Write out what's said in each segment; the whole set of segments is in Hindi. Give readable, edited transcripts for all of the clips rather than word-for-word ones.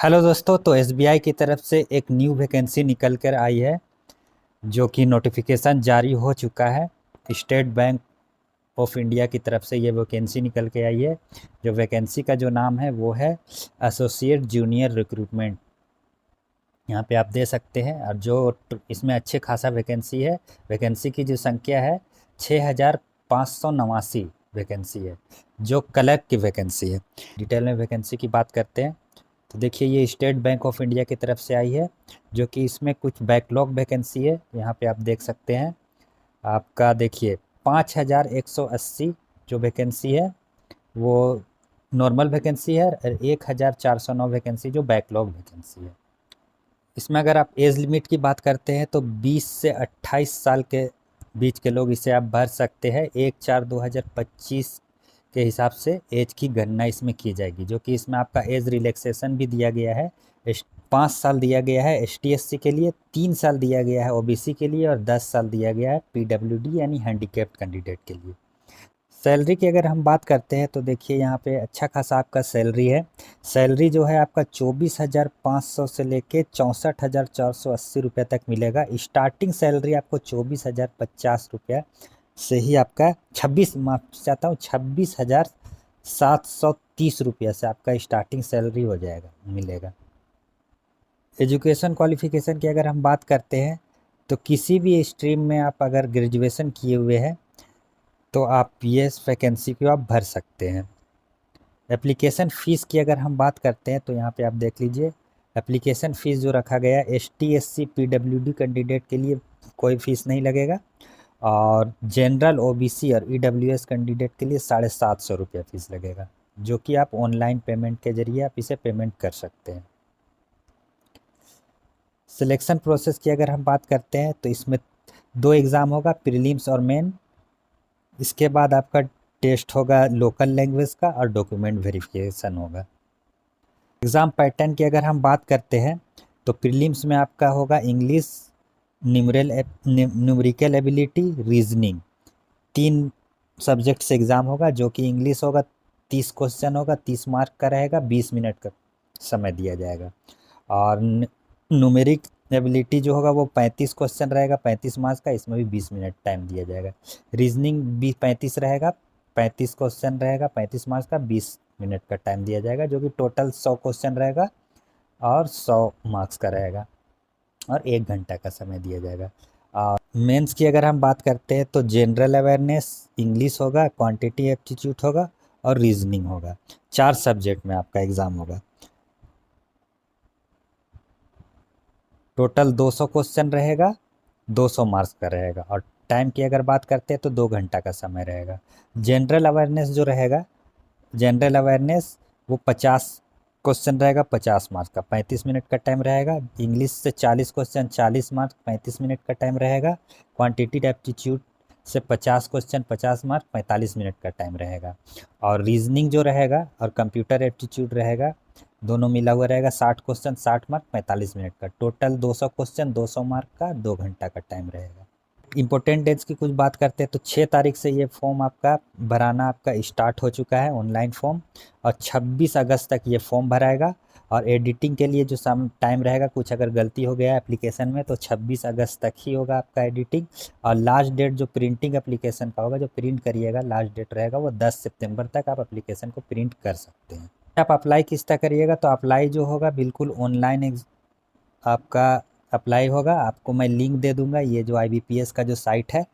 हेलो दोस्तों, तो एसबीआई की तरफ से एक न्यू वैकेंसी निकल कर आई है जो कि नोटिफिकेशन जारी हो चुका है। स्टेट बैंक ऑफ इंडिया की तरफ से ये वैकेंसी निकल के आई है। जो वैकेंसी का जो नाम है वो है एसोसिएट जूनियर रिक्रूटमेंट। यहाँ पे आप दे सकते हैं। और जो इसमें अच्छे खासा वैकेंसी है। वैकेंसी की जो संख्या है 6589 वैकेंसी है, जो क्लर्क की वैकेंसी है। डिटेल में वैकेंसी की बात करते हैं तो देखिए, ये स्टेट बैंक ऑफ इंडिया की तरफ से आई है, जो कि इसमें कुछ बैकलॉग वैकेंसी है। यहाँ पे आप देख सकते हैं। आपका देखिए 5180 जो वैकेंसी है वो नॉर्मल वैकेंसी है, और 1409 वैकेंसी जो बैकलॉग वैकेंसी है। इसमें अगर आप एज लिमिट की बात करते हैं तो 20 से 28 साल के बीच के लोग इसे आप भर सकते हैं। 1/4/2025 के हिसाब से एज की गणना इसमें की जाएगी, जो कि इसमें आपका एज रिलैक्सेशन भी दिया गया है। 5 साल दिया गया है ST/SC के लिए, 3 साल दिया गया है OBC के लिए, और 10 साल दिया गया है PWD यानी हैंडीकैप्ड कैंडिडेट के लिए। सैलरी की अगर हम बात करते हैं तो देखिए, यहाँ पे अच्छा खासा आपका सैलरी है। सैलरी जो है आपका 24,500 से लेके 64,480 रुपये तक मिलेगा। स्टार्टिंग सैलरी आपको 24,050 रुपया से ही आपका 26,730 रुपया से आपका स्टार्टिंग सैलरी हो जाएगा, मिलेगा। एजुकेशन क्वालिफिकेशन की अगर हम बात करते हैं तो किसी भी स्ट्रीम में आप अगर ग्रेजुएशन किए हुए हैं तो आप ये वैकेंसी को आप भर सकते हैं। एप्लीकेशन फ़ीस की अगर हम बात करते हैं तो यहाँ पे आप देख लीजिए, एप्लीकेशन फ़ीस जो रखा गया है ST/SC PWD कैंडिडेट के लिए कोई फ़ीस नहीं लगेगा, और जनरल OBC और EWS कैंडिडेट के लिए 750 रुपया फ़ीस लगेगा, जो कि आप ऑनलाइन पेमेंट के ज़रिए आप इसे पेमेंट कर सकते हैं। सिलेक्शन प्रोसेस की अगर हम बात करते हैं तो इसमें 2 एग्ज़ाम होगा, प्रीलिम्स और मेन। इसके बाद आपका टेस्ट होगा लोकल लैंग्वेज का, और डॉक्यूमेंट वेरिफिकेशन होगा। एग्ज़ाम पैटर्न की अगर हम बात करते हैं तो प्रीलिम्स में आपका होगा English, numerical ability, reasoning. 3 subject से एग्ज़ाम होगा, जो कि इंग्लिश होगा 30 क्वेश्चन होगा, 30 मार्क का रहेगा, 20 मिनट का समय दिया जाएगा। और न्यूमेरिक एबिलिटी जो होगा वो 35 क्वेश्चन रहेगा, 35 मार्क्स का, इसमें भी 20 मिनट टाइम दिया जाएगा। रीजनिंग भी 35 रहेगा, 35 क्वेश्चन रहेगा, 35 मार्क्स का, 20 मिनट का टाइम दिया जाएगा, जो कि टोटल 100 क्वेश्चन रहेगा और 100 मार्क्स का रहेगा, और 1 घंटा का समय दिया जाएगा। और मेंस की अगर हम बात करते हैं तो जनरल अवेयरनेस, इंग्लिश होगा, क्वांटिटी एप्टीट्यूड होगा, और रीजनिंग होगा। 4 सब्जेक्ट में आपका एग्ज़ाम होगा। टोटल 200 क्वेश्चन रहेगा, 200 मार्क्स का रहेगा, और टाइम की अगर बात करते हैं तो 2 घंटा का समय रहेगा। जनरल अवेयरनेस जो रहेगा, जनरल अवेयरनेस वो 50 क्वेश्चन रहेगा, 50 मार्क्स का, 35 मिनट का टाइम रहेगा। इंग्लिश से 40 क्वेश्चन, 40 मार्क्स, 35 मिनट का टाइम रहेगा। क्वांटिटी एप्टीट्यूड से 50 क्वेश्चन, 50 मार्क, 45 मिनट का टाइम रहेगा। और रीजनिंग जो रहेगा और कंप्यूटर एप्टीट्यूड रहेगा, दोनों मिला हुआ रहेगा। 60 क्वेश्चन, 60 मार्क, 45 मिनट का, टोटल 200 क्वेश्चन, 200 मार्क का, 2 घंटा का टाइम रहेगा। इम्पोर्टेंट डेट्स की कुछ बात करते हैं तो 6 तारीख से ये फॉर्म आपका भराना आपका स्टार्ट हो चुका है, ऑनलाइन फॉर्म, और 26 अगस्त तक ये फॉर्म भराएगा। और एडिटिंग के लिए जो टाइम रहेगा, कुछ अगर गलती हो गया है एप्लीकेशन में तो 26 अगस्त तक ही होगा आपका एडिटिंग। और लास्ट डेट जो प्रिंटिंग एप्लीकेशन का होगा, जो प्रिंट करिएगा, लास्ट डेट रहेगा वो 10 सितंबर तक आप एप्लीकेशन को प्रिंट कर सकते हैं। आप अप्लाई किस तरह करिएगा, तो अप्लाई जो होगा बिल्कुल ऑनलाइन आपका अप्लाई होगा। आपको मैं लिंक दे दूंगा, ये जो IBPS का जो साइट है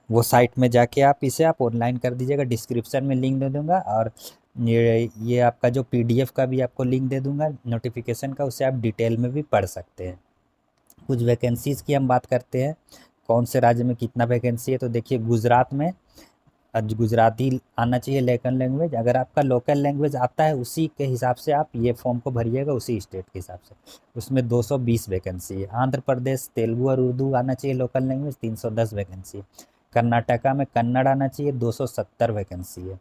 वो साइट में जाके आप इसे आप ऑनलाइन कर दीजिएगा। डिस्क्रिप्शन में लिंक दे दूंगा, और ये आपका जो PDF का भी आपको लिंक दे दूंगा नोटिफिकेशन का, उसे आप डिटेल में भी पढ़ सकते हैं। कुछ वैकेंसीज़ की हम बात करते हैं, कौन से राज्य में कितना वैकेंसी है। तो देखिए, गुजरात में आज गुजराती आना चाहिए लोकल लैंग्वेज। अगर आपका लोकल लैंग्वेज आता है उसी के हिसाब से आप ये फॉर्म को भरिएगा, उसी स्टेट के हिसाब से। उसमें 220 वैकेंसी है। आंध्र प्रदेश तेलुगु और उर्दू आना चाहिए लोकल लैंग्वेज, 310 वैकेंसी है। कर्नाटका में कन्नड़ आना चाहिए, 270 वैकेंसी है।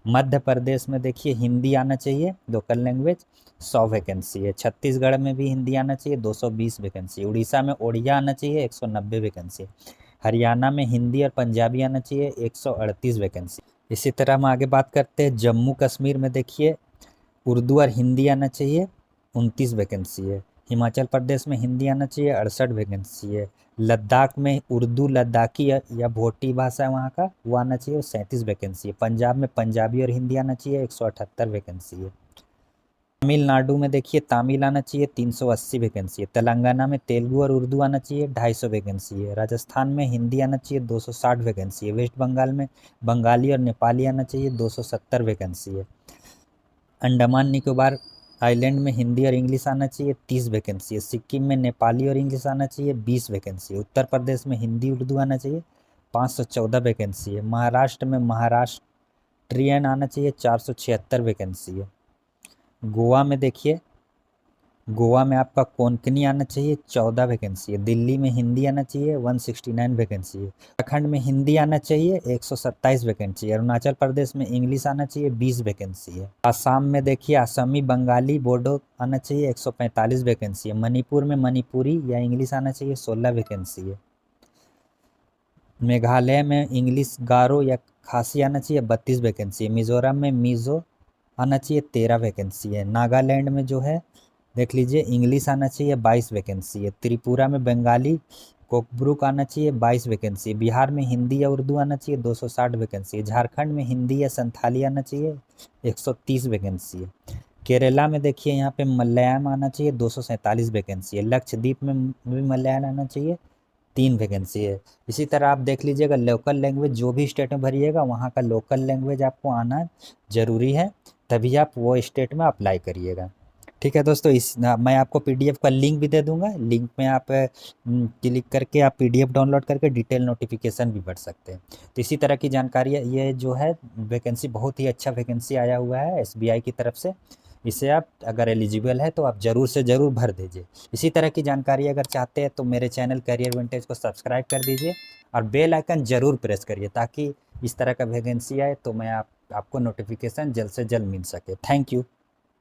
मध्य प्रदेश में देखिए हिंदी आना चाहिए लोकल लैंग्वेज, 100 वैकेंसी है। छत्तीसगढ़ में भी हिंदी आना चाहिए, 220 वैकेंसी। उड़ीसा में ओडिया आना चाहिए, 190 वैकेंसी। हरियाणा में हिंदी और पंजाबी आना चाहिए, 138 वैकेंसी। इसी तरह हम आगे बात करते हैं, जम्मू कश्मीर में देखिए उर्दू और हिंदी आना चाहिए, 29 वैकेंसी है। हिमाचल प्रदेश में हिंदी आना चाहिए, 68 वैकेंसी है। लद्दाख में उर्दू लद्दाखी या भोटी भाषा है वहाँ का, वो आना चाहिए, 37 वैकेंसी है। पंजाब में पंजाबी और हिंदी आना चाहिए, 178 वैकेंसी है। तमिलनाडु में देखिए तमिल आना चाहिए, 380 वैकेंसी है। तेलंगाना में तेलुगु और उर्दू आना चाहिए, 250 वैकेंसी है। राजस्थान में हिंदी आना चाहिए, 260 वैकेंसी है। वेस्ट बंगाल में बंगाली और नेपाली आना चाहिए, 270 वैकेंसी है। अंडमान निकोबार आइलैंड में हिंदी और इंग्लिश आना चाहिए, 30 वैकेंसी है। सिक्किम में नेपाली और इंग्लिश आना चाहिए, 20 वैकेंसी है। उत्तर प्रदेश में हिंदी उर्दू आना चाहिए, 514 वैकेंसी है। महाराष्ट्र में महाराष्ट्रियन आना चाहिए, 476 वैकेंसी है। गोवा में देखिए, गोवा में आपका कोंकणी आना चाहिए, 14 वैकेंसी है। दिल्ली में हिंदी आना चाहिए, 169 वैकेंसी है। उत्तराखंड में हिंदी आना चाहिए, 127 वैकेंसी है। अरुणाचल प्रदेश में इंग्लिश आना चाहिए, 20 वैकेंसी है। आसाम में देखिए असमी बंगाली बोडो आना चाहिए, 145 वैकेंसी है। मणिपुर में मणिपुरी या इंग्लिश आना चाहिए, 16 वैकेंसी है। मेघालय में इंग्लिश गारो या खासी आना चाहिए, 32 वैकेंसी है। मिजोरम में मिजो आना चाहिए, 13 वैकेंसी है। नागालैंड में जो है देख लीजिए इंग्लिश आना चाहिए, 22 वैकेंसी है। त्रिपुरा में बंगाली कोकब्रुक आना चाहिए, 22 वैकेंसी। बिहार में हिंदी या उर्दू आना चाहिए, 260 वैकेंसी है। झारखंड में हिंदी या संथाली आना चाहिए, 130 वैकेंसी है। केरला में देखिए यहाँ पे मलयालम आना चाहिए, 247 वैकेंसी है। लक्षद्वीप में भी मलयालम आना चाहिए, 3 वैकेंसी है। इसी तरह आप देख लीजिएगा लोकल लैंग्वेज जो भी स्टेट में भरिएगा वहाँ का लोकल लैंग्वेज आपको आना ज़रूरी है, तभी आप वो स्टेट में अप्लाई करिएगा। ठीक है दोस्तों, मैं आपको पीडीएफ का लिंक भी दे दूंगा। लिंक में आप क्लिक करके आप पीडीएफ डाउनलोड करके डिटेल नोटिफिकेशन भी पढ़ सकते हैं। तो इसी तरह की जानकारी ये जो है वैकेंसी, बहुत ही अच्छा वैकेंसी आया हुआ है एसबीआई की तरफ से। इसे आप अगर एलिजिबल है तो आप ज़रूर से ज़रूर भर दीजिए। इसी तरह की जानकारी अगर चाहते हैं तो मेरे चैनल करियर विंटेज को सब्सक्राइब कर दीजिए और बेल आइकन ज़रूर प्रेस करिए, ताकि इस तरह का वैकेंसी आए तो मैं आपको नोटिफिकेशन जल्द से जल्द मिल सके। Thank you.